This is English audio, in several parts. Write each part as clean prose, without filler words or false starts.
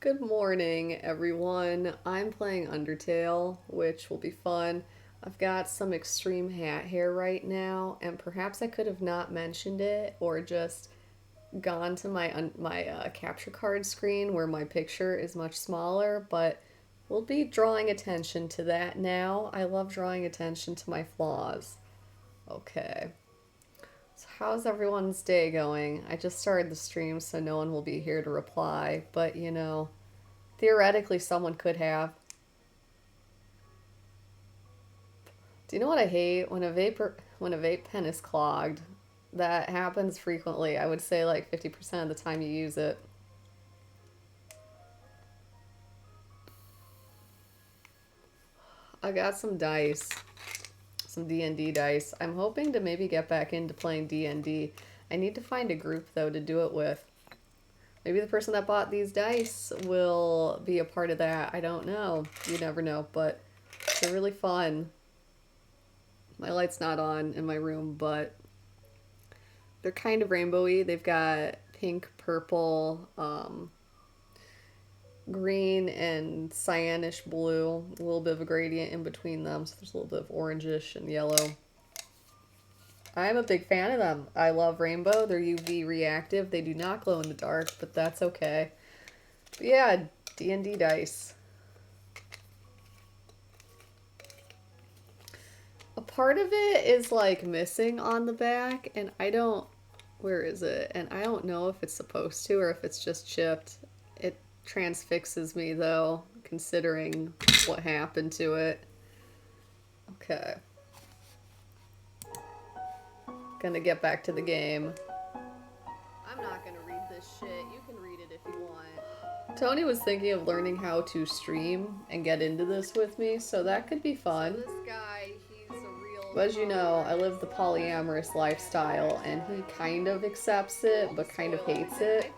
Good morning, everyone. I'm playing Undertale, which will be fun. I've got some extreme hat hair right now, and perhaps I could have not mentioned it or just gone to my capture card screen where my picture is much smaller, but we'll be drawing attention to that now. I love drawing attention to my flaws. Okay. So how's everyone's day going? I just started the stream, so no one will be here to reply, but theoretically, someone could have. Do you know what I hate when a vape pen is clogged? That happens frequently. I would say like 50% of the time you use it. I got some dice, some D&D dice. I'm hoping to maybe get back into playing D&D. I need to find a group though to do it with. Maybe the person that bought these dice will be a part of that. I don't know. You never know, but they're really fun. My light's not on in my room, but they're kind of rainbowy. They've got pink, purple, green, and cyanish blue. A little bit of a gradient in between them, so there's a little bit of orangish and yellow. I'm a big fan of them. I love rainbow. They're UV reactive. They do not glow in the dark, but that's okay. But yeah, D&D dice. A part of it is like missing on the back, and I don't. Where is it? And I don't know if it's supposed to or if it's just chipped. It transfixes me though, considering what happened to it. Okay. Gonna get back to the game. I'm not gonna read this shit. You can read it if you want. Tony was thinking of learning how to stream and get into this with me, so that could be fun. So this guy, he's a real. But as you know, I live the polyamorous lifestyle, and he kind of accepts it, but kind of hates it.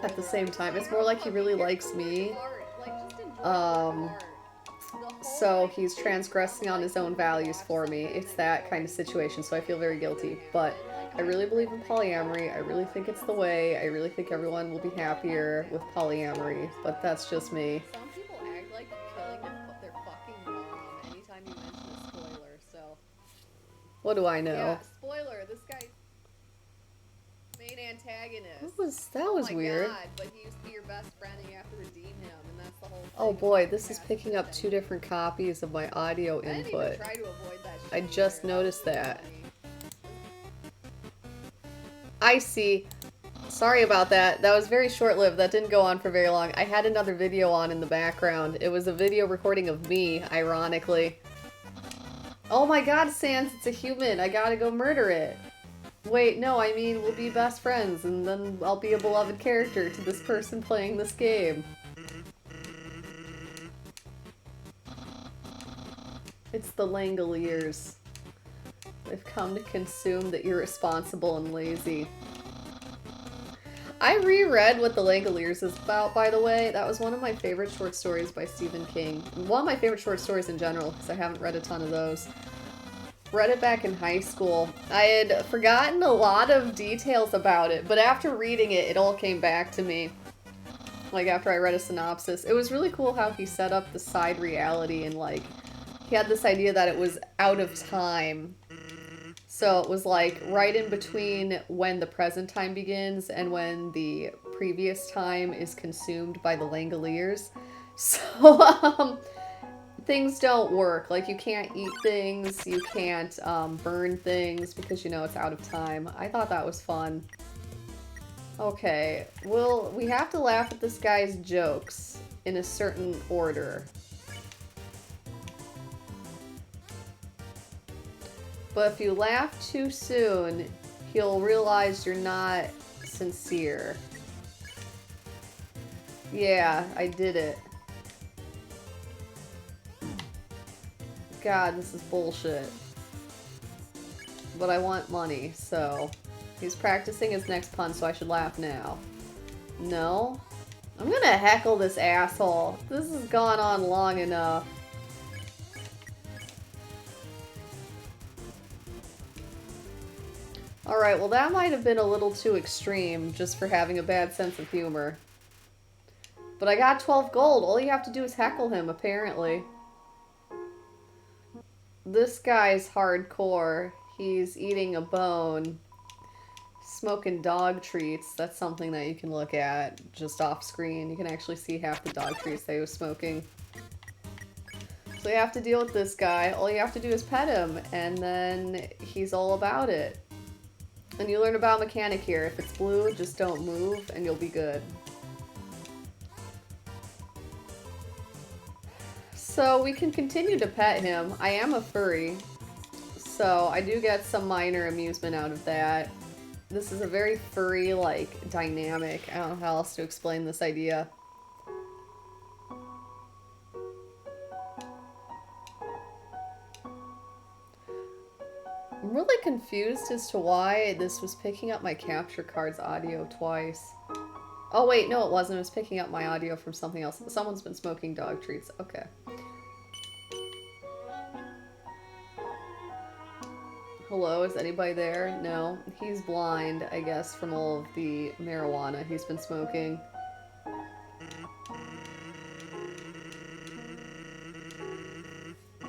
At the same time, it's more like he really likes me. So he's transgressing on his own values for me. It's that kind of situation, so I feel very guilty. But I really believe in polyamory. I really think it's the way. I really think everyone will be happier with polyamory, but that's just me. Some people act like killing their fucking mom anytime you mention a spoiler, so. What do I know? Yeah, spoiler, this guy main antagonist. That was weird. God, but he used to be your best friend and you have to redeem him, and that's the whole thing. Oh boy, this is picking up two different copies of my audio input. Try to avoid that shit. I just noticed that. I see. Sorry about that. That was very short-lived. That didn't go on for very long. I had another video on in the background. It was a video recording of me, ironically. Oh my god, Sans, it's a human. I gotta go murder it. Wait, no, I mean, we'll be best friends, and then I'll be a beloved character to this person playing this game. It's the Langoliers. They've come to consume the irresponsible and lazy. I reread what the Langoliers is about, by the way. That was one of my favorite short stories by Stephen King. One of my favorite short stories in general, because I haven't read a ton of those. Read it back in high school. I had forgotten a lot of details about it, but after reading it, it all came back to me. Like, after I read a synopsis. It was really cool how he set up the side reality and, like, he had this idea that it was out of time. So it was, like, right in between when the present time begins and when the previous time is consumed by the Langoliers. So, things don't work. Like, you can't eat things, you can't burn things because, you know, it's out of time. I thought that was fun. Okay, well, we have to laugh at this guy's jokes in a certain order. But if you laugh too soon, he'll realize you're not sincere. Yeah, I did it. God, this is bullshit. But I want money, so... He's practicing his next pun, so I should laugh now. No? I'm gonna heckle this asshole. This has gone on long enough. Alright, well that might have been a little too extreme, just for having a bad sense of humor. But I got 12 gold. All you have to do is heckle him, apparently. This guy's hardcore. He's eating a bone. Smoking dog treats. That's something that you can look at just off screen. You can actually see half the dog treats that he was smoking. So you have to deal with this guy. All you have to do is pet him, and then he's all about it. And you learn about mechanic here. If it's blue, just don't move, and you'll be good. So we can continue to pet him. I am a furry, so I do get some minor amusement out of that. This is a very furry, like, dynamic. I don't know how else to explain this idea. I'm really confused as to why this was picking up my capture card's audio twice. Oh wait, no it wasn't. It was picking up my audio from something else. Someone's been smoking dog treats. Okay. Hello, is anybody there? No. He's blind, I guess, from all of the marijuana he's been smoking.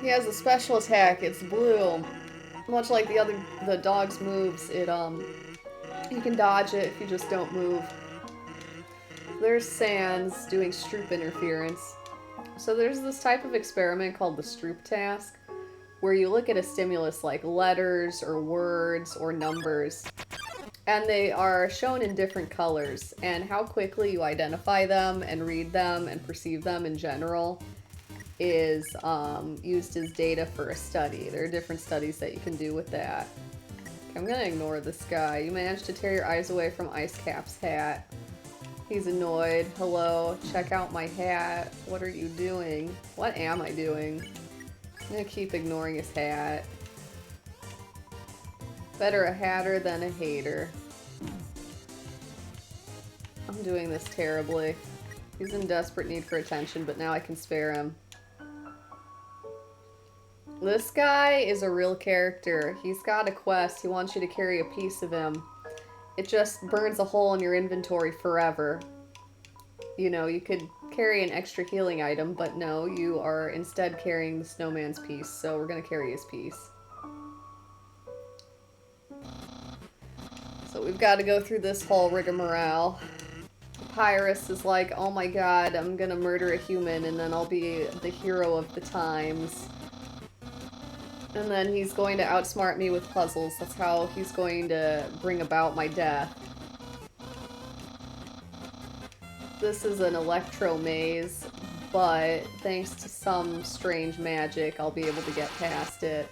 He has a special attack. It's blue. Much like the dog's moves, you can dodge it if you just don't move. There's Sans doing Stroop interference. So there's this type of experiment called the Stroop task, where you look at a stimulus like letters or words or numbers, and they are shown in different colors, and how quickly you identify them and read them and perceive them in general is used as data for a study. There are different studies that you can do with that. Okay, I'm gonna ignore this guy. You managed to tear your eyes away from Ice Cap's hat. He's annoyed. Hello, check out my hat. What are you doing? What am I doing? I'm gonna keep ignoring his hat. Better a hatter than a hater. I'm doing this terribly. He's in desperate need for attention, but now I can spare him. This guy is a real character. He's got a quest. He wants you to carry a piece of him. It just burns a hole in your inventory forever. You know, you could carry an extra healing item, but no, you are instead carrying the snowman's piece, so we're gonna carry his piece. So we've got to go through this whole rigmarole. Papyrus is like, oh my god, I'm gonna murder a human and then I'll be the hero of the times. And then he's going to outsmart me with puzzles. That's how he's going to bring about my death. This is an electro maze, but thanks to some strange magic, I'll be able to get past it.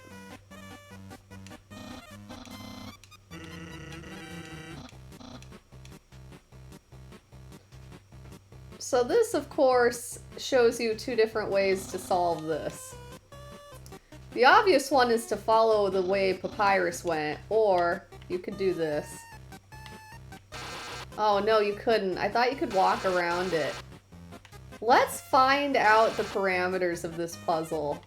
So this, of course, shows you two different ways to solve this. The obvious one is to follow the way Papyrus went, or you could do this. Oh, no, you couldn't. I thought you could walk around it. Let's find out the parameters of this puzzle.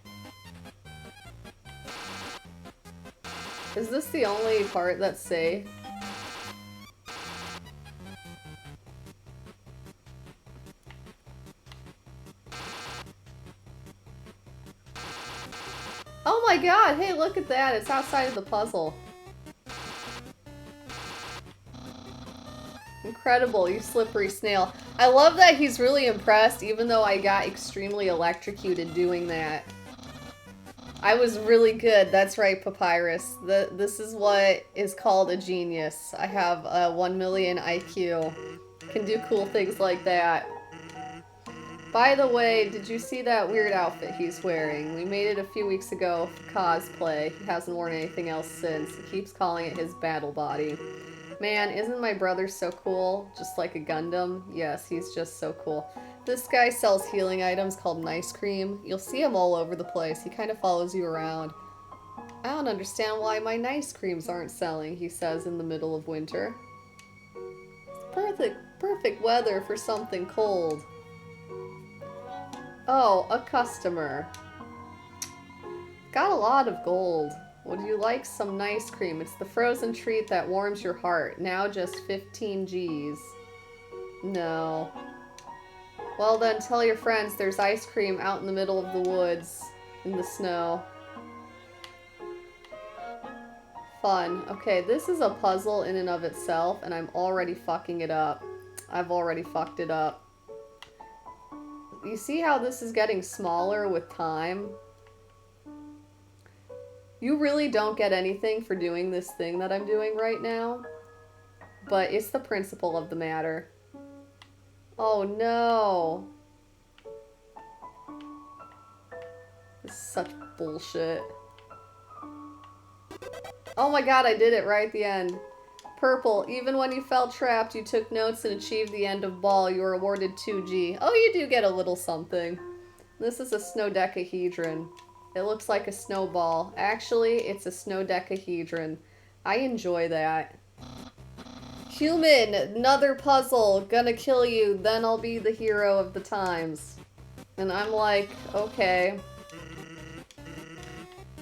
Is this the only part that's safe? Oh my god, hey, look at that. It's outside of the puzzle. Incredible, you slippery snail. I love that he's really impressed, even though I got extremely electrocuted doing that. I was really good. That's right, Papyrus. This is what is called a genius. I have a 1 million IQ. Can do cool things like that. By the way, did you see that weird outfit he's wearing? We made it a few weeks ago for cosplay. He hasn't worn anything else since. He keeps calling it his battle body. Man, isn't my brother so cool? Just like a Gundam? Yes, he's just so cool. This guy sells healing items called Nice Cream. You'll see him all over the place. He kind of follows you around. I don't understand why my Nice Creams aren't selling, he says in the middle of winter. It's perfect weather for something cold. Oh, a customer. Got a lot of gold. Would you like some Nice Cream? It's the frozen treat that warms your heart. Now just 15 Gs. No. Well then, tell your friends there's ice cream out in the middle of the woods in the snow. Fun. Okay, this is a puzzle in and of itself, and I'm already fucking it up. I've already fucked it up. You see how this is getting smaller with time? You really don't get anything for doing this thing that I'm doing right now, but it's the principle of the matter. Oh no. This is such bullshit. Oh my god, I did it right at the end. Purple, even when you felt trapped, you took notes and achieved the end of ball. You were awarded 2G. Oh, you do get a little something. This is a snowdecahedron. It looks like a snowball. Actually, it's a snowdecahedron. I enjoy that. Human, another puzzle. Gonna kill you, then I'll be the hero of the times. And I'm like, okay.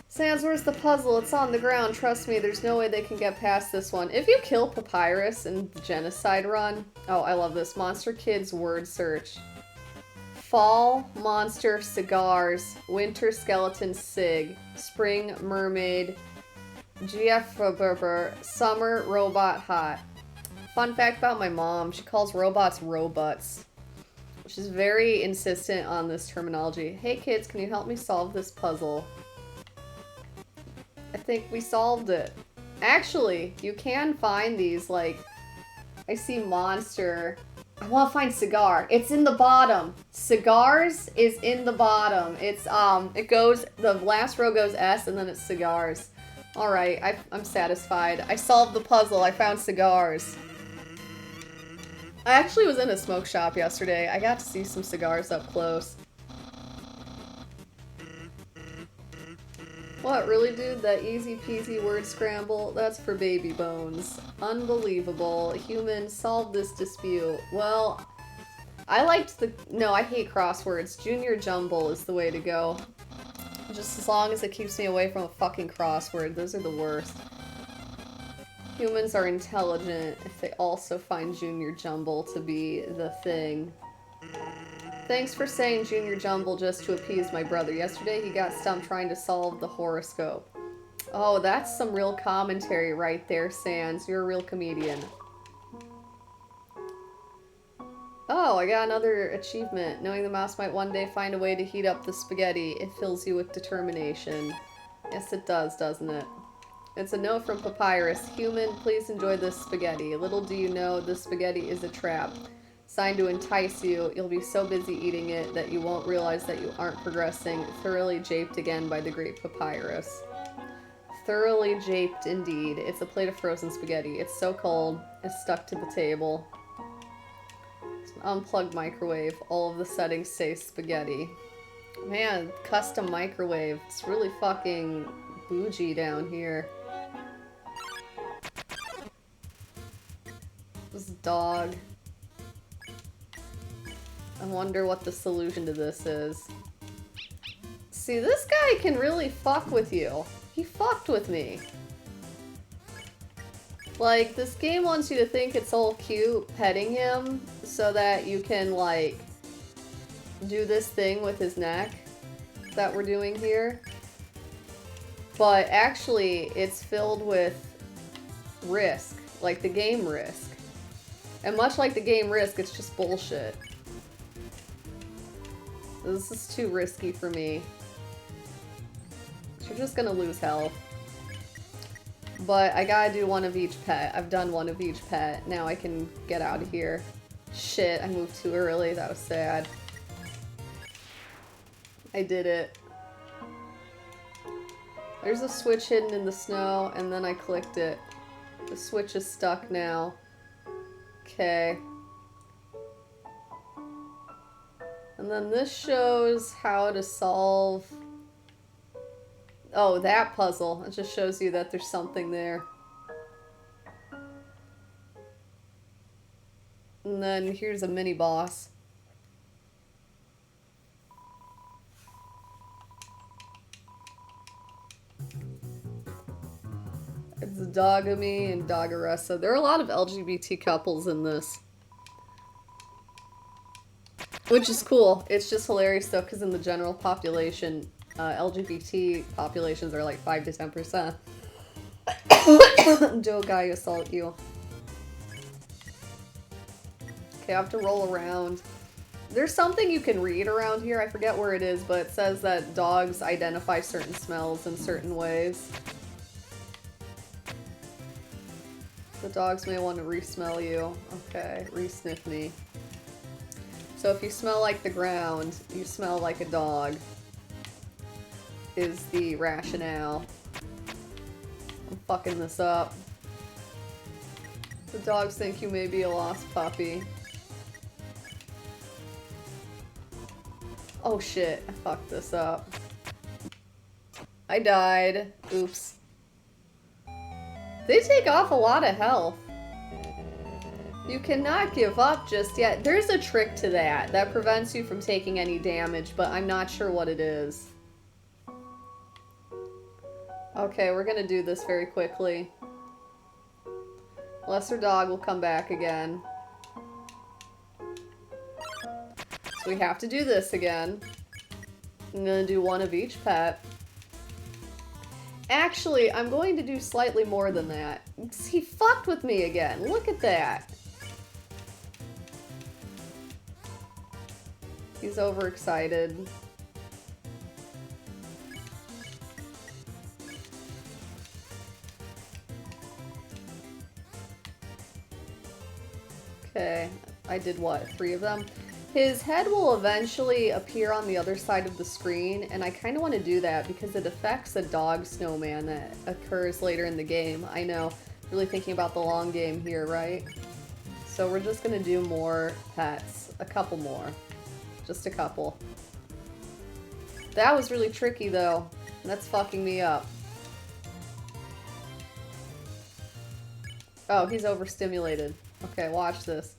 Sans, where's the puzzle? It's on the ground. Trust me, there's no way they can get past this one. If you kill Papyrus in the Genocide run... Oh, I love this. Monster Kids word search. Fall, monster, cigars. Winter, skeleton, cig. Spring, mermaid. GF, summer, robot, hot. Fun fact about my mom, she calls robots robots. She's very insistent on this terminology. Hey kids, can you help me solve this puzzle? I think we solved it. Actually, you can find these, like, I see monster. I want to find cigar. It's in the bottom. Cigars is in the bottom. It's, it goes, the last row goes S and then it's cigars. Alright, I'm satisfied. I solved the puzzle. I found cigars. I actually was in a smoke shop yesterday. I got to see some cigars up close. What, really, dude? That easy peasy word scramble? That's for baby bones. Unbelievable. Human, solve this dispute. Well, I liked the... No, I hate crosswords. Junior Jumble is the way to go. Just as long as it keeps me away from a fucking crossword. Those are the worst. Humans are intelligent if they also find Junior Jumble to be the thing. Thanks for saying Junior Jumble just to appease my brother. Yesterday he got stumped trying to solve the horoscope. Oh, that's some real commentary right there, Sans. You're a real comedian. Oh, I got another achievement. Knowing the mouse might one day find a way to heat up the spaghetti, it fills you with determination. Yes, it does, doesn't it? It's a note from Papyrus. Human, please enjoy this spaghetti. Little do you know, this spaghetti is a trap. Signed to entice you, you'll be so busy eating it that you won't realize that you aren't progressing. Thoroughly japed again by the great Papyrus. Thoroughly japed indeed. It's a plate of frozen spaghetti. It's so cold, it's stuck to the table. Unplugged microwave. All of the settings say spaghetti. Man, custom microwave. It's really fucking bougie down here. This dog. I wonder what the solution to this is. See, this guy can really fuck with you. He fucked with me. Like, this game wants you to think it's all cute petting him so that you can, like, do this thing with his neck that we're doing here. But actually, it's filled with risk. Like the game Risk. And much like the game Risk, it's just bullshit. This is too risky for me. You're just gonna lose health. But I gotta do one of each pet. I've done one of each pet. Now I can get out of here. Shit, I moved too early. That was sad. I did it. There's a switch hidden in the snow, and then I clicked it. The switch is stuck now. Okay. And then this shows how to solve... Oh, that puzzle. It just shows you that there's something there. And then here's a mini boss. It's Dogami and Doggeressa. There are a lot of LGBT couples in this. Which is cool. It's just hilarious though, because in the general population, LGBT populations are like 5 to 10%. Joe guy assault you. Okay, I have to roll around. There's something you can read around here. I forget where it is, but it says that dogs identify certain smells in certain ways. The dogs may want to re-smell you. Okay, re-sniff me. So if you smell like the ground, you smell like a dog, is the rationale. I'm fucking this up. The dogs think you may be a lost puppy. Oh shit, I fucked this up. I died. Oops. They take off a lot of health. You cannot give up just yet. There's a trick to that that prevents you from taking any damage, but I'm not sure what it is. Okay, we're gonna do this very quickly. Lesser dog will come back again. So we have to do this again. I'm gonna do one of each pet. Actually, I'm going to do slightly more than that. He fucked with me again. Look at that. He's overexcited. Okay, I did what? 3 of them? His head will eventually appear on the other side of the screen, and I kind of want to do that because it affects a dog snowman that occurs later in the game. I know, really thinking about the long game here, right? So we're just going to do more pets. A couple more. Just a couple. That was really tricky, though. That's fucking me up. Oh, he's overstimulated. Okay, watch this.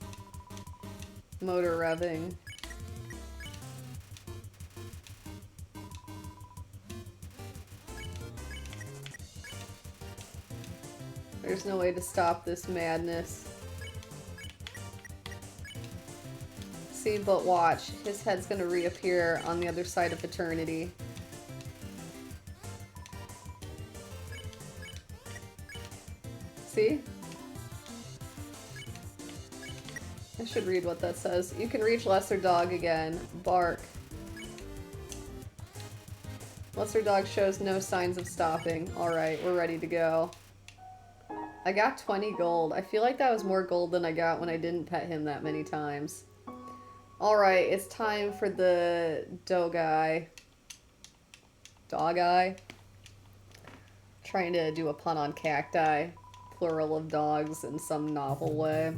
Motor revving. There's no way to stop this madness. See, but watch. His head's gonna reappear on the other side of eternity. See? I should read what that says. You can reach Lesser Dog again. Bark. Lesser Dog shows no signs of stopping. Alright, we're ready to go. I got 20 gold. I feel like that was more gold than I got when I didn't pet him that many times. Alright, it's time for the Dogai. Dog-eye? Trying to do a pun on cacti. Plural of dogs in some novel way.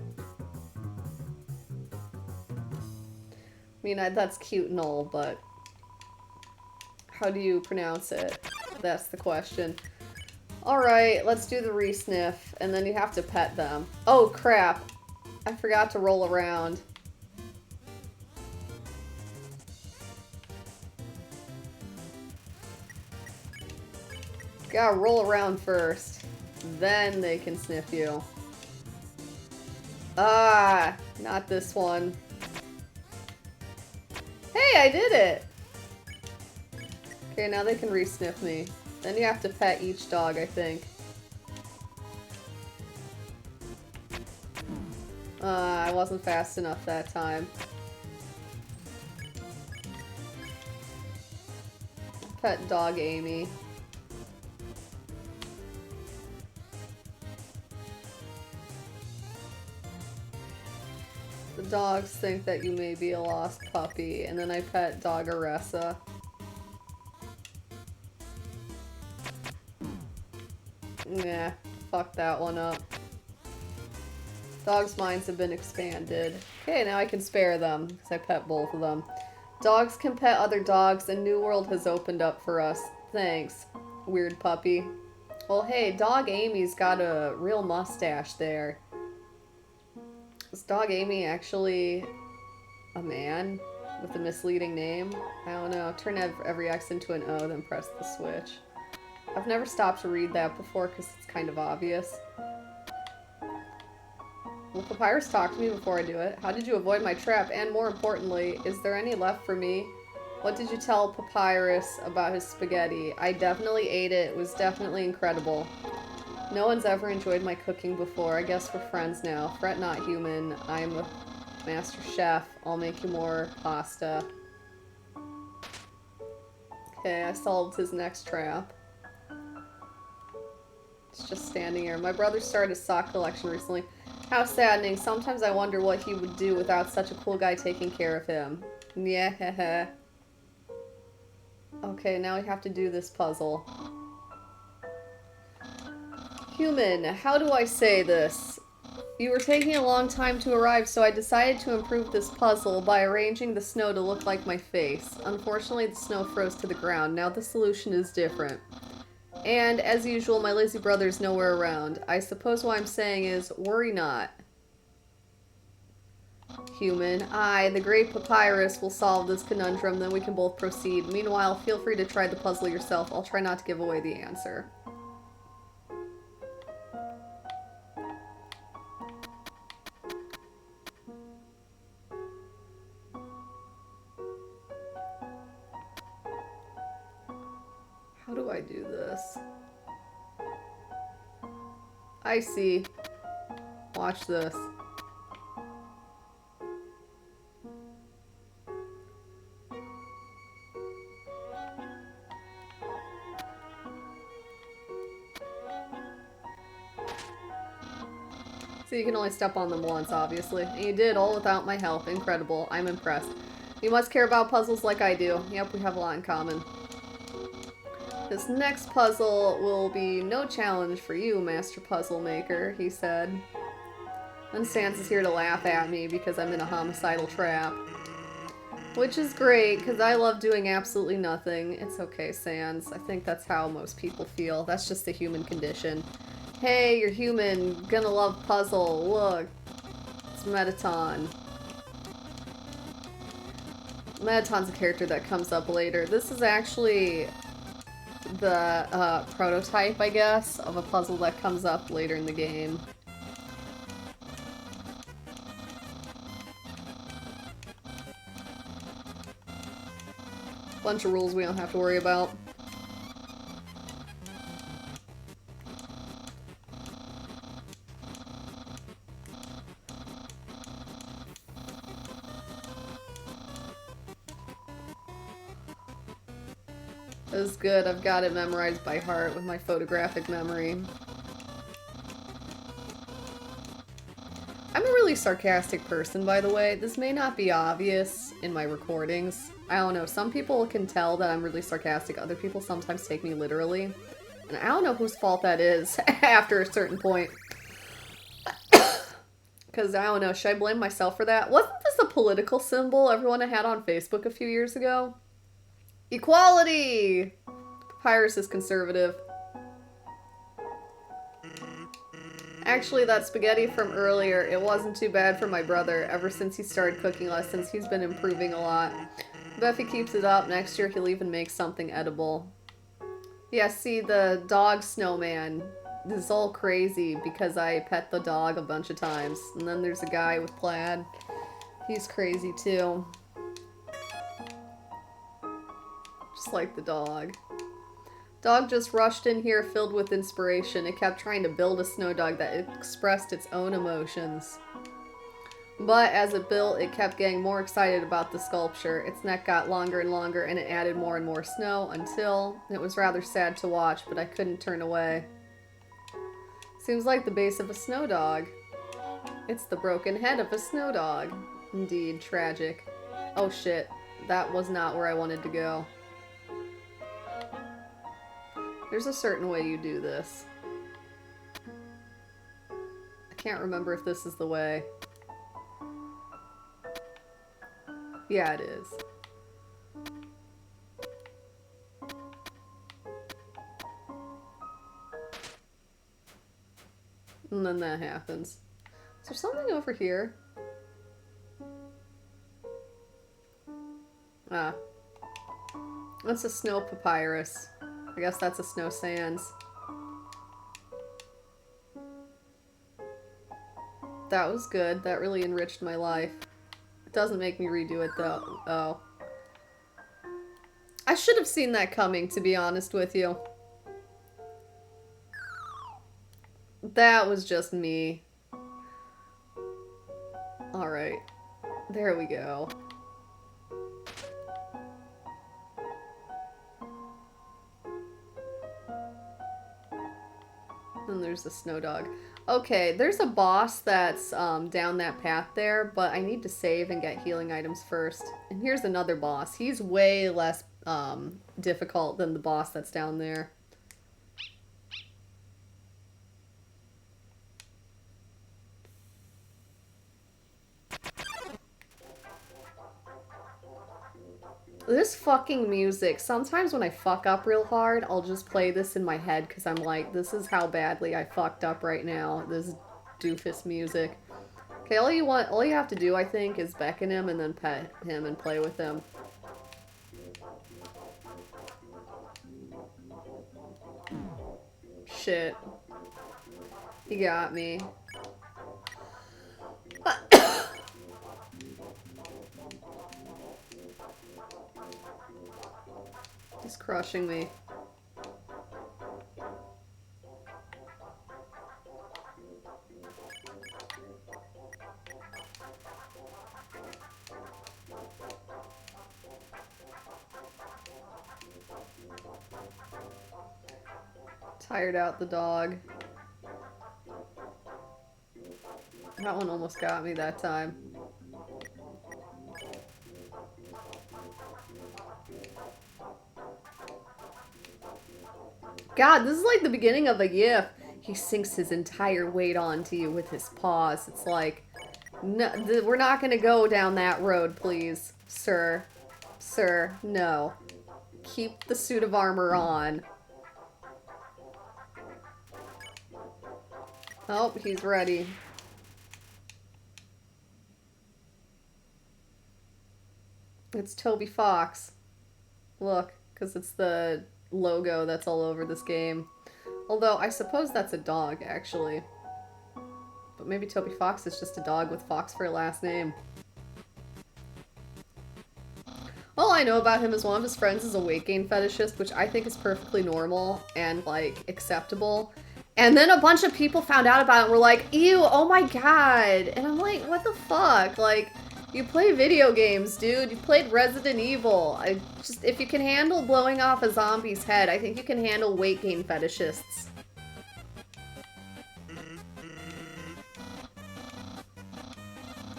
I mean, that's cute and all, but how do you pronounce it? That's the question. Alright, let's do the re-sniff, and then you have to pet them. Oh, crap. I forgot to roll around. Gotta roll around first. Then they can sniff you. Ah, not this one. Hey, I did it! Okay, now they can re-sniff me. Then you have to pet each dog, I think. I wasn't fast enough that time. Pet dog Amy. The dogs think that you may be a lost puppy, and then I pet dog Aressa. Nah, fuck that one up. Dogs' minds have been expanded. Okay, now I can spare them, because I pet both of them. Dogs can pet other dogs, and New World has opened up for us. Thanks, weird puppy. Well, hey, dog Amy's got a real mustache there. Is dog Amy actually a man with a misleading name? I don't know. Turn every X into an O, then press the switch. I've never stopped to read that before because it's kind of obvious. Will Papyrus talk to me before I do it? How did you avoid my trap? And more importantly, is there any left for me? What did you tell Papyrus about his spaghetti? I definitely ate it. It was definitely incredible. No one's ever enjoyed my cooking before. I guess we're friends now. Fret not, human. I'm a master chef. I'll make you more pasta. Okay, I solved his next trap. It's just standing here. My brother started a sock collection recently. How saddening. Sometimes I wonder what he would do without such a cool guy taking care of him. Yeah. Okay, now we have to do this puzzle. Human, how do I say this? You were taking a long time to arrive, so I decided to improve this puzzle by arranging the snow to look like my face. Unfortunately, the snow froze to the ground. Now the solution is different. And, as usual, my lazy brother's nowhere around. I suppose what I'm saying is, worry not. Human, I, the great Papyrus, will solve this conundrum, then we can both proceed. Meanwhile, feel free to try the puzzle yourself. I'll try not to give away the answer. How do I do this? I see. Watch this. So you can only step on them once, obviously. And you did all without my help. Incredible. I'm impressed. You must care about puzzles like I do. Yep, we have a lot in common. This next puzzle will be no challenge for you, Master Puzzle Maker, he said. And Sans is here to laugh at me because I'm in a homicidal trap. Which is great, because I love doing absolutely nothing. It's okay, Sans. I think that's how most people feel. That's just the human condition. Hey, you're human. Gonna love puzzle. Look. It's Metaton. Metaton's a character that comes up later. This is actually the prototype, I guess, of a puzzle that comes up later in the game. Bunch of rules we don't have to worry about. This is good. I've got it memorized by heart with my photographic memory. I'm a really sarcastic person, by the way. This may not be obvious in my recordings. I don't know. Some people can tell that I'm really sarcastic. Other people sometimes take me literally. And I don't know whose fault that is after a certain point. Because, I don't know, should I blame myself for that? Wasn't this a political symbol everyone had on Facebook a few years ago? Equality! Papyrus is conservative. Actually, that spaghetti from earlier, it wasn't too bad for my brother. Ever since he started cooking lessons, he's been improving a lot. But if he keeps it up, next year he'll even make something edible. Yeah, see, the dog snowman is all crazy because I pet the dog a bunch of times. And then there's a guy with plaid. He's crazy too. Just like the dog. Dog just rushed in here filled with inspiration. It kept trying to build a snow dog that expressed its own emotions. But as it built, it kept getting more excited about the sculpture. Its neck got longer and longer, and it added more and more snow until it was rather sad to watch, but I couldn't turn away. Seems like the base of a snow dog. It's the broken head of a snow dog. Indeed, tragic. Oh shit, that was not where I wanted to go. There's a certain way you do this. I can't remember if this is the way. Yeah, it is. And then that happens. Is there something over here? Ah. That's a snow papyrus. I guess that's a snow sans. That was good. That really enriched my life. It doesn't make me redo it, though. Oh. I should have seen that coming, to be honest with you. That was just me. Alright. There we go. And there's the snow dog. Okay, there's a boss that's down that path there, but I need to save and get healing items first. And here's another boss. He's way less difficult than the boss that's down there. This fucking music. Sometimes when I fuck up real hard, I'll just play this in my head because I'm like, this is how badly I fucked up right now. This doofus music. Okay, all you have to do, I think, is beckon him and then pet him and play with him. Shit. He got me. He's crushing me. Tired out the dog. That one almost got me that time. God, this is like the beginning of a GIF. He sinks his entire weight onto you with his paws. It's like, no, we're not gonna go down that road, please. Sir. Sir, no. Keep the suit of armor on. Oh, he's ready. It's Toby Fox. Look, because it's the logo that's all over this game. Although, I suppose that's a dog, actually. But maybe Toby Fox is just a dog with Fox for a last name. All I know about him is one of his friends is a weight gain fetishist, which I think is perfectly normal and, like, acceptable. And then a bunch of people found out about it and were like, ew, oh my god. And I'm like, what the fuck? Like, you play video games, dude. You played Resident Evil. If you can handle blowing off a zombie's head, I think you can handle weight gain fetishists.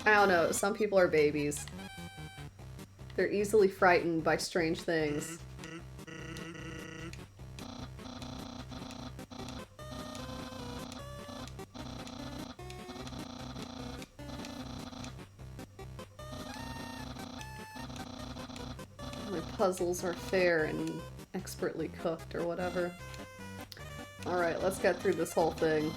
I don't know. Some people are babies. They're easily frightened by strange things. My puzzles are fair and expertly cooked or whatever. Alright, let's get through this whole thing.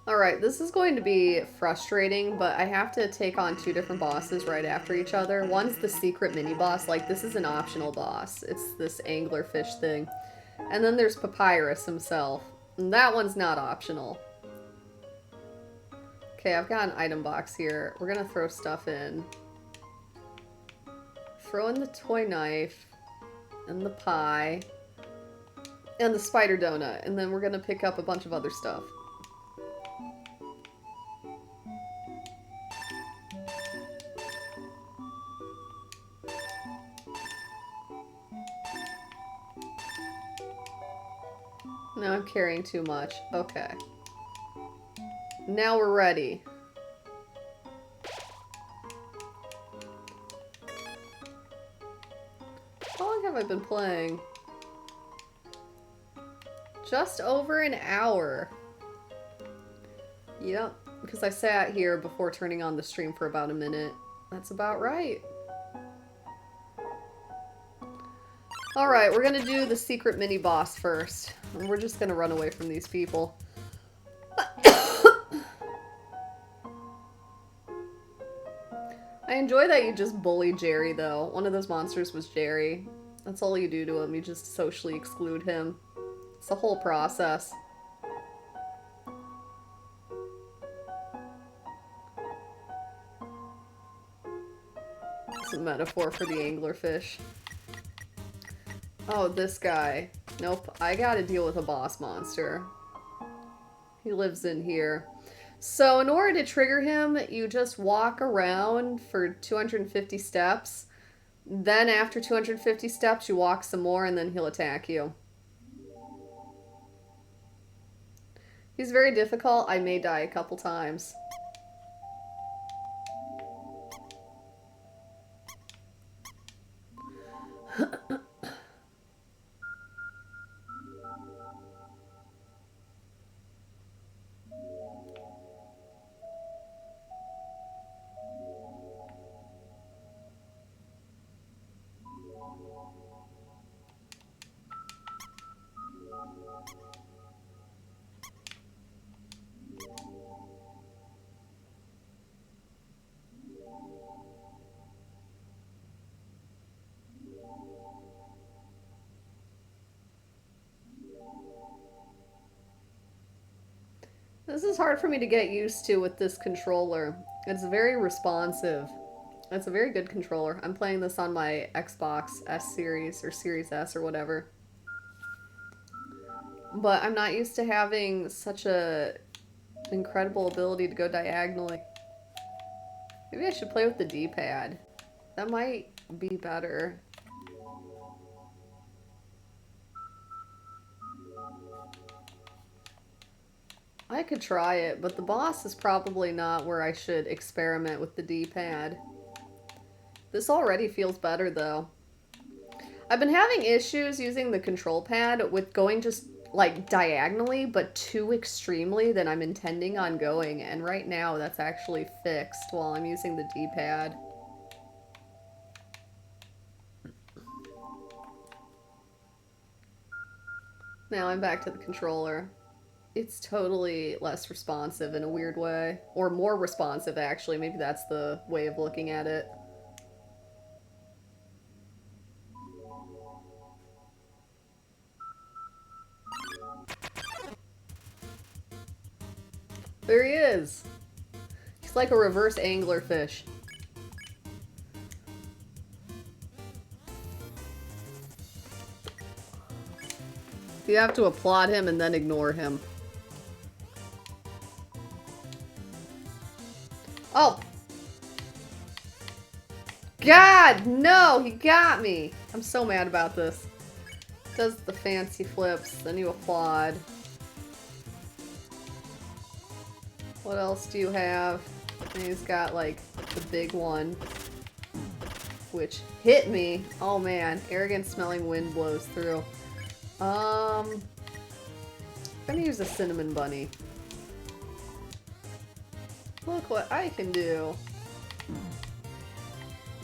Alright, this is going to be frustrating, but I have to take on two different bosses right after each other. One's the secret mini-boss, like this is an optional boss. It's this anglerfish thing. And then there's Papyrus himself. And that one's not optional. Okay, I've got an item box here. We're gonna throw stuff in. Throw in the toy knife, and the pie, and the spider donut, and then we're gonna pick up a bunch of other stuff. No, I'm carrying too much. Okay. Now we're ready. How long have I been playing? Just over an hour. Yep, because I sat here before turning on the stream for about a minute. That's about right. Alright, we're gonna do the secret mini-boss first. And we're just gonna run away from these people. I enjoy that you just bully Jerry, though. One of those monsters was Jerry. That's all you do to him. You just socially exclude him. It's a whole process. It's a metaphor for the anglerfish. Oh, this guy. Nope, I gotta deal with a boss monster. He lives in here. So in order to trigger him, you just walk around for 250 steps. Then after 250 steps, you walk some more and then he'll attack you. He's very difficult. I may die a couple times. This is hard for me to get used to with this controller. It's very responsive. It's a very good controller. I'm playing this on my Xbox S Series or Series S or whatever. But I'm not used to having such a incredible ability to go diagonally. Maybe I should play with the D-pad. That might be better. I could try it, but the boss is probably not where I should experiment with the D-pad. This already feels better, though. I've been having issues using the control pad with going just, like, diagonally, but too extremely than I'm intending on going, and right now that's actually fixed while I'm using the D-pad. Now I'm back to the controller. It's totally less responsive in a weird way. Or more responsive, actually. Maybe that's the way of looking at it. There he is! He's like a reverse anglerfish. You have to applaud him and then ignore him. Oh! God, no! He got me! I'm so mad about this. Does the fancy flips, then you applaud. What else do you have? And he's got, like, the big one. Which hit me. Oh man, arrogant smelling wind blows through. I'm gonna use a cinnamon bunny. Look what I can do.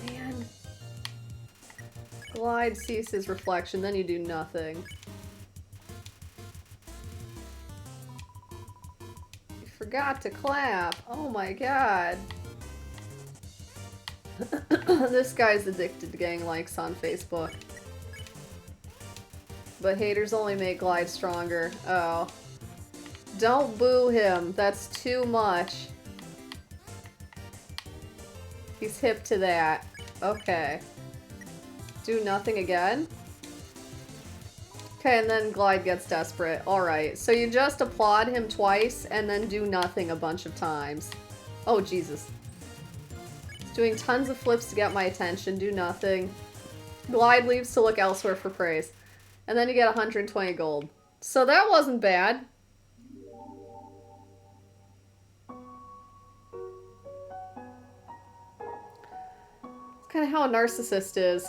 Man. Glide ceases reflection, then you do nothing. You forgot to clap. Oh my god. This guy's addicted to getting likes on Facebook. But haters only make glide stronger. Oh. Don't boo him. That's too much. He's hip to that. Okay. Do nothing again? Okay, and then Glide gets desperate. Alright, so you just applaud him twice and then do nothing a bunch of times. Oh, Jesus. He's doing tons of flips to get my attention. Do nothing. Glide leaves to look elsewhere for praise. And then you get 120 gold. So that wasn't bad. Kind of how a narcissist is.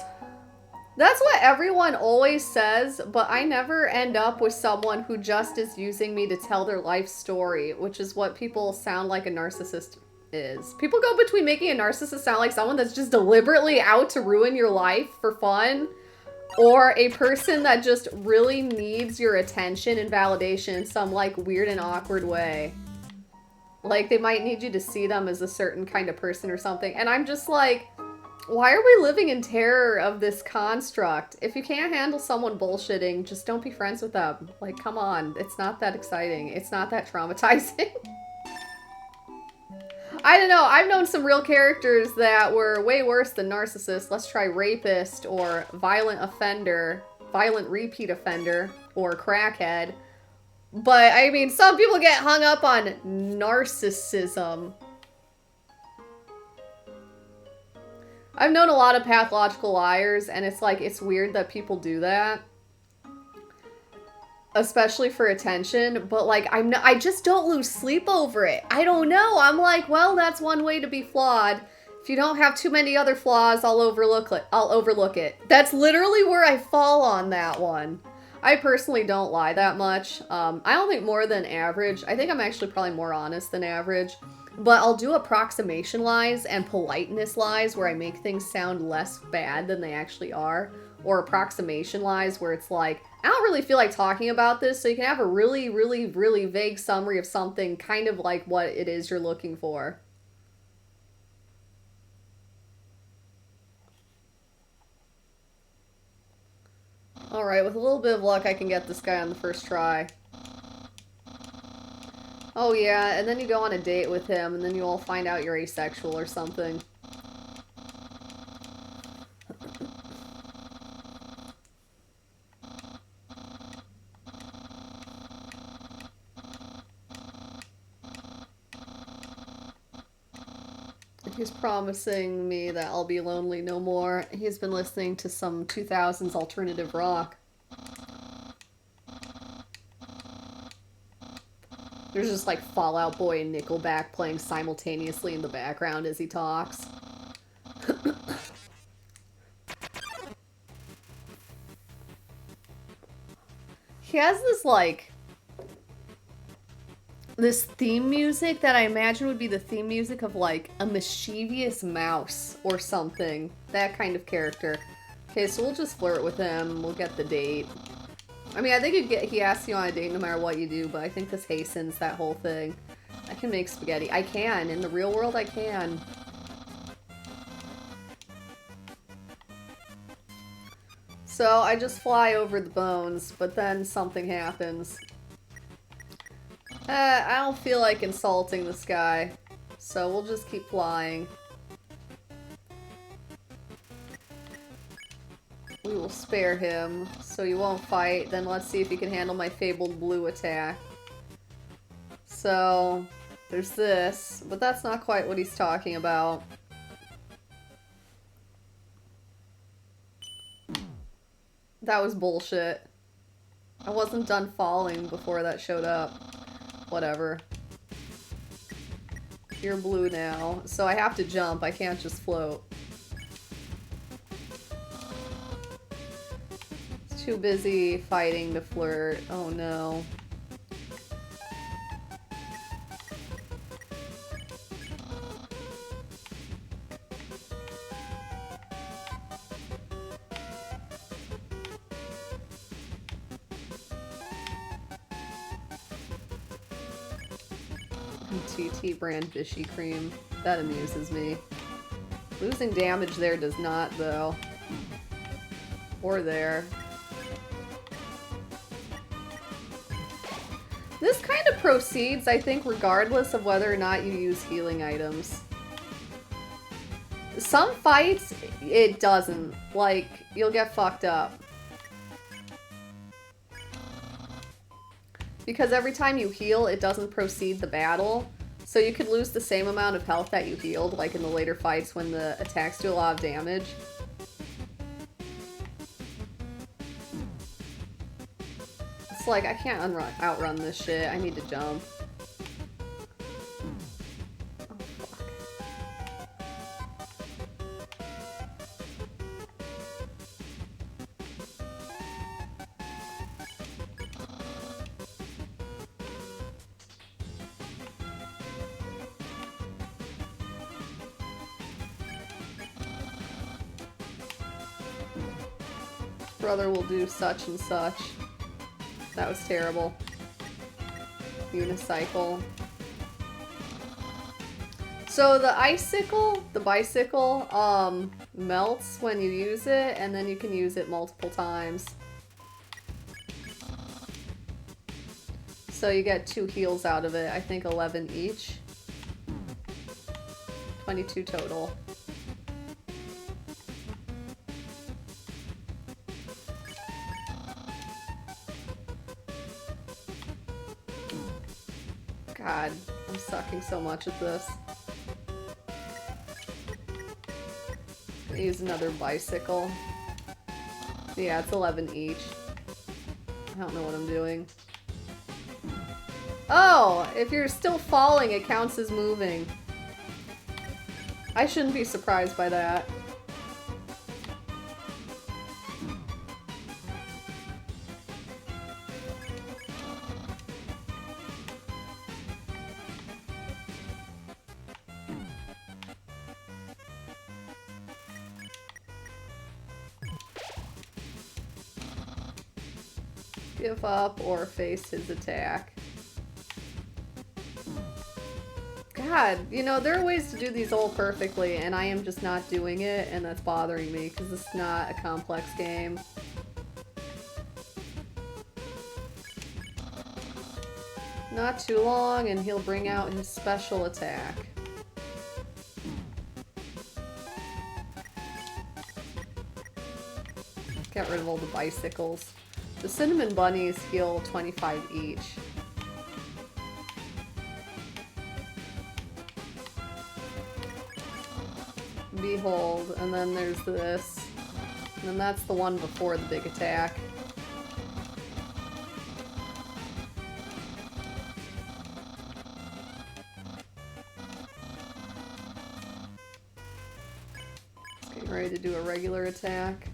That's what everyone always says, but I never end up with someone who just is using me to tell their life story, which is what people sound like a narcissist is. People go between making a narcissist sound like someone that's just deliberately out to ruin your life for fun, or a person that just really needs your attention and validation in some, like, weird and awkward way. Like, they might need you to see them as a certain kind of person or something, and I'm just like... Why are we living in terror of this construct? If you can't handle someone bullshitting, just don't be friends with them. Like, come on. It's not that exciting. It's not that traumatizing. I don't know. I've known some real characters that were way worse than narcissist. Let's try rapist or violent offender, violent repeat offender, or crackhead. But, I mean, some people get hung up on narcissism. I've known a lot of pathological liars, and it's like, it's weird that people do that. Especially for attention, but like, I just don't lose sleep over it. I don't know. I'm like, well, that's one way to be flawed. If you don't have too many other flaws, I'll overlook it. That's literally where I fall on that one. I personally don't lie that much. I don't think more than average. I think I'm actually probably more honest than average. But I'll do approximation lies and politeness lies where I make things sound less bad than they actually are. Or approximation lies where it's like, I don't really feel like talking about this, so you can have a really, really, really vague summary of something kind of like what it is you're looking for. Alright, with a little bit of luck I can get this guy on the first try. Oh yeah, and then you go on a date with him, and then you all find out you're asexual or something. He's promising me that I'll be lonely no more. He's been listening to some 2000s alternative rock. There's just like Fall Out Boy and Nickelback playing simultaneously in the background as he talks. He has this like... this theme music that I imagine would be the theme music of like a mischievous mouse or something. That kind of character. Okay, so we'll just flirt with him. We'll get the date. I mean, I think he asks you on a date no matter what you do, but I think this hastens that whole thing. I can make spaghetti. I can. In the real world, I can. So I just fly over the bones, but then something happens. I don't feel like insulting this guy, so we'll just keep flying. We will spare him, so he won't fight. Then let's see if he can handle my fabled blue attack. So, there's this, but that's not quite what he's talking about. That was bullshit. I wasn't done falling before that showed up. Whatever. You're blue now, so I have to jump. I can't just float. It's too busy fighting to flirt. Oh no. TT brand Vichy cream. That amuses me. Losing damage there does not, though. Or there. This kind of proceeds, I think, regardless of whether or not you use healing items. Some fights, it doesn't. Like, you'll get fucked up. Because every time you heal, it doesn't proceed the battle. So you could lose the same amount of health that you healed, like in the later fights when the attacks do a lot of damage. It's like, I can't outrun this shit. I need to jump. Brother will do such and such. That was terrible. Unicycle. So the bicycle, melts when you use it, and then you can use it multiple times. So you get 2 heals out of it, I think 11 each. 22 total. God, I'm sucking so much at this. Use another bicycle. Yeah, it's 11 each. I don't know what I'm doing. Oh, if you're still falling, it counts as moving. I shouldn't be surprised by that. Give up or face his attack. God, you know, there are ways to do these all perfectly, and I am just not doing it, and that's bothering me, because it's not a complex game. Not too long, and he'll bring out his special attack. Get rid of all the bicycles. The cinnamon bunnies heal 25 each. Behold, and then there's this. And then that's the one before the big attack. Getting ready to do a regular attack.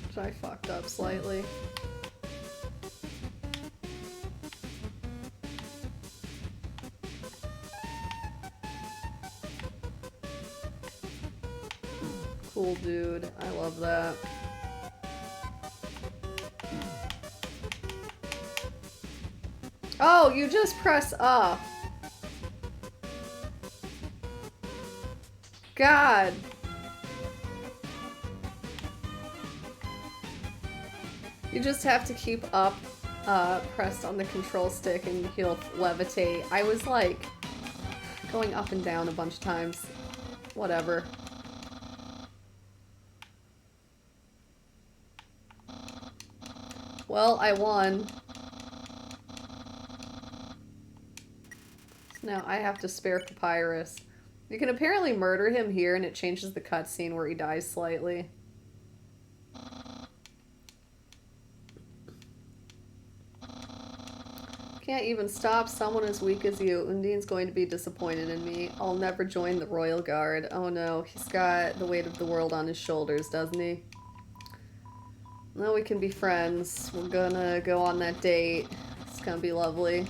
Which I fucked up slightly. Cool dude. I love that. Oh, you just press up. God. You just have to keep up pressed on the control stick and he'll levitate. I was like going up and down a bunch of times. Whatever. Well, I won. So now I have to spare Papyrus. You can apparently murder him here and it changes the cutscene where he dies slightly. Can't even stop someone as weak as you. Undine's going to be disappointed in me. I'll never join the Royal Guard. Oh no, he's got the weight of the world on his shoulders, doesn't he? No, we can be friends. We're gonna go on that date. It's gonna be lovely.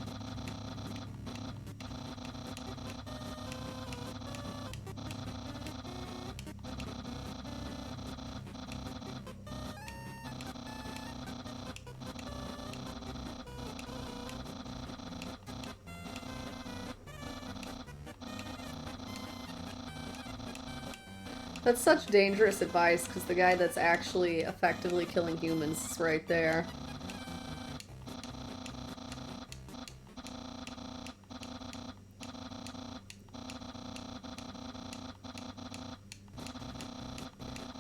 That's such dangerous advice, because the guy that's actually effectively killing humans is right there.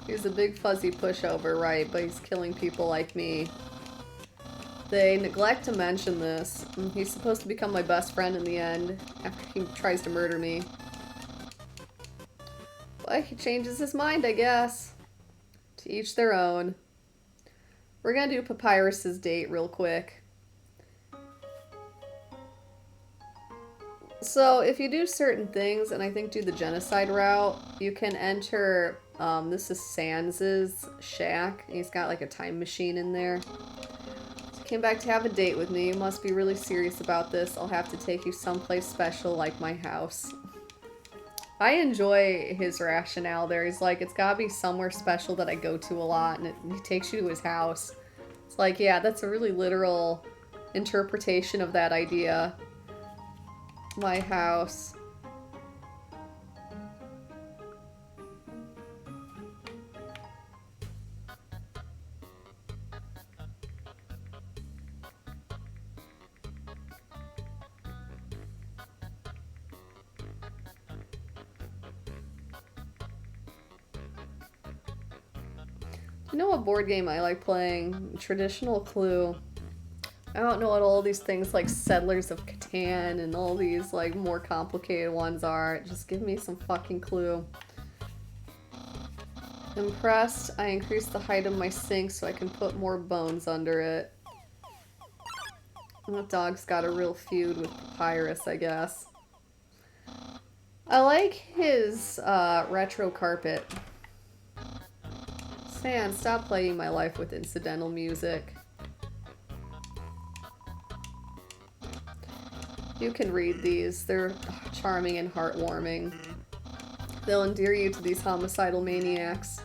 He's a big fuzzy pushover, right, but he's killing people like me. They neglect to mention this. He's supposed to become my best friend in the end, after he tries to murder me. But he changes his mind, I guess. To each their own. We're gonna do Papyrus's date real quick. So, if you do certain things, and I think do the genocide route, you can enter, this is Sans's shack. He's got like a time machine in there. So came back to have a date with me. You must be really serious about this. I'll have to take you someplace special like my house. I enjoy his rationale there. He's like, it's gotta be somewhere special that I go to a lot, and he takes you to his house. It's like, yeah, that's a really literal interpretation of that idea. My house. You know what board game I like playing? Traditional Clue. I don't know what all these things like Settlers of Catan and all these like more complicated ones are. Just give me some fucking Clue. Impressed. I increased the height of my sink so I can put more bones under it. That dog's got a real feud with Papyrus, I guess. I like his retro carpet. Stan, stop plaguing my life with incidental music. You can read these. They're charming and heartwarming. They'll endear you to these homicidal maniacs.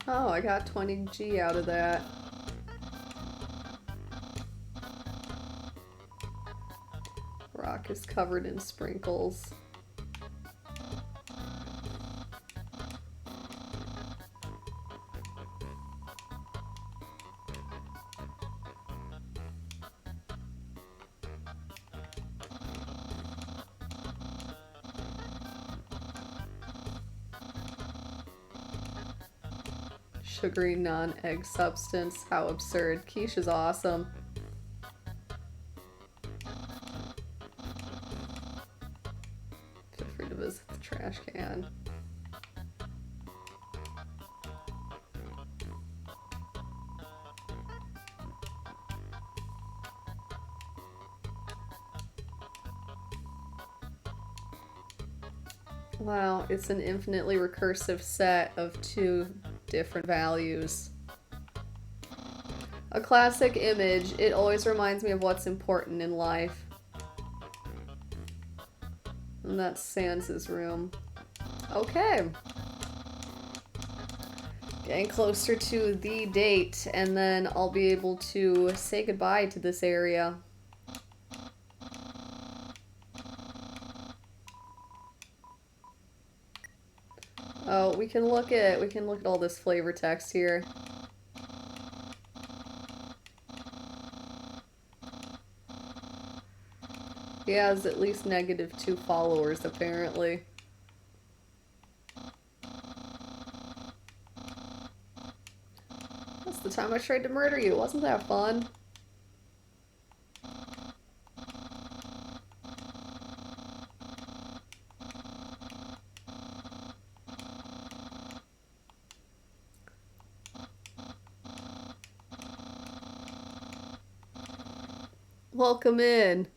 Oh, I got 20G out of that. Rock is covered in sprinkles. Sugary non-egg substance. How absurd. Quiche is awesome. Feel free to visit the trash can. Wow, it's an infinitely recursive set of 2 different values. A classic image. It always reminds me of what's important in life. And that's Sans' room. Okay. Getting closer to the date, and then I'll be able to say goodbye to this area. Oh, we can look at all this flavor text here. He has at least -2 followers, apparently. That's the time I tried to murder you. Wasn't that fun? Welcome in.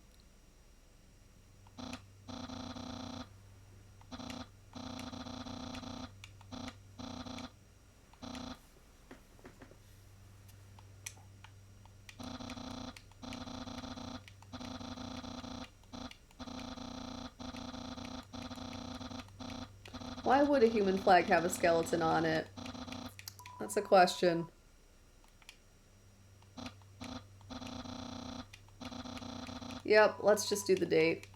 Why would a human flag have a skeleton on it? That's a question. Yep, let's just do the date.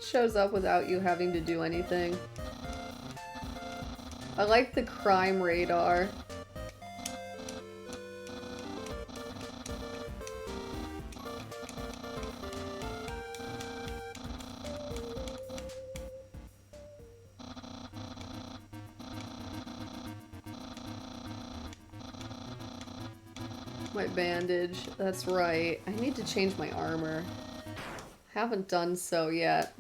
Shows up without you having to do anything. I like the crime radar. My bandage, that's right. I need to change my armor. Haven't done so yet.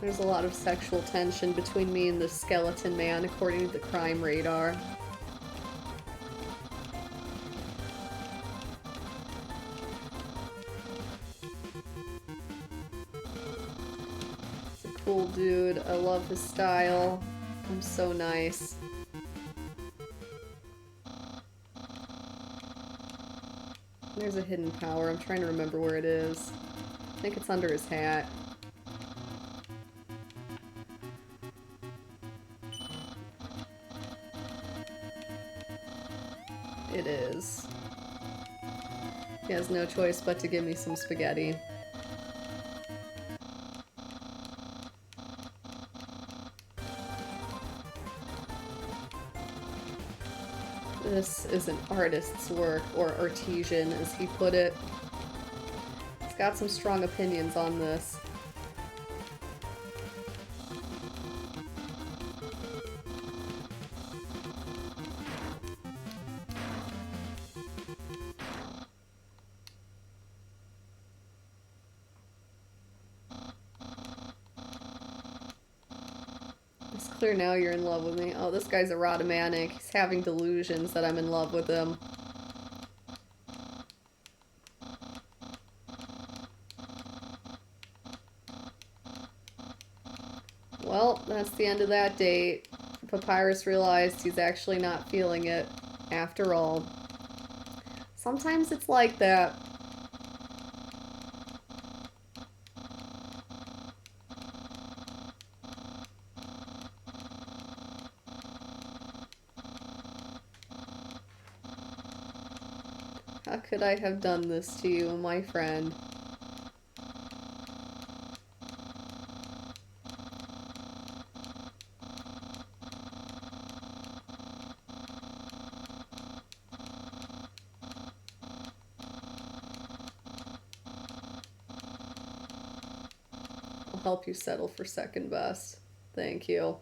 There's a lot of sexual tension between me and the skeleton man, according to the crime radar. cool dude. I love his style. I'm so nice. There's a hidden power. I'm trying to remember where it is. I think it's under his hat. It is. He has no choice but to give me some spaghetti. This is an artist's work, or artesian, as he put it. He's got some strong opinions on this. It's clear now you're in love with me. Oh, this guy's erotomanic. He's having delusions that I'm in love with him. Well, that's the end of that date. Papyrus realized he's actually not feeling it after all. Sometimes it's like that. How could I have done this to you, my friend? I'll help you settle for second best. Thank you.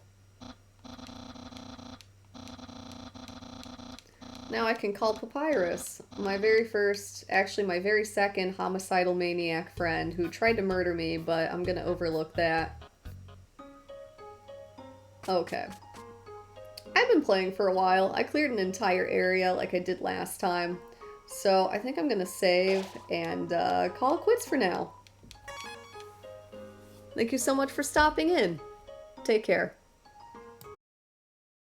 Now I can call Papyrus, my very first, actually my very second homicidal maniac friend who tried to murder me, but I'm gonna overlook that. Okay. I've been playing for a while. I cleared an entire area like I did last time. So I think I'm gonna save and call it quits for now. Thank you so much for stopping in. Take care.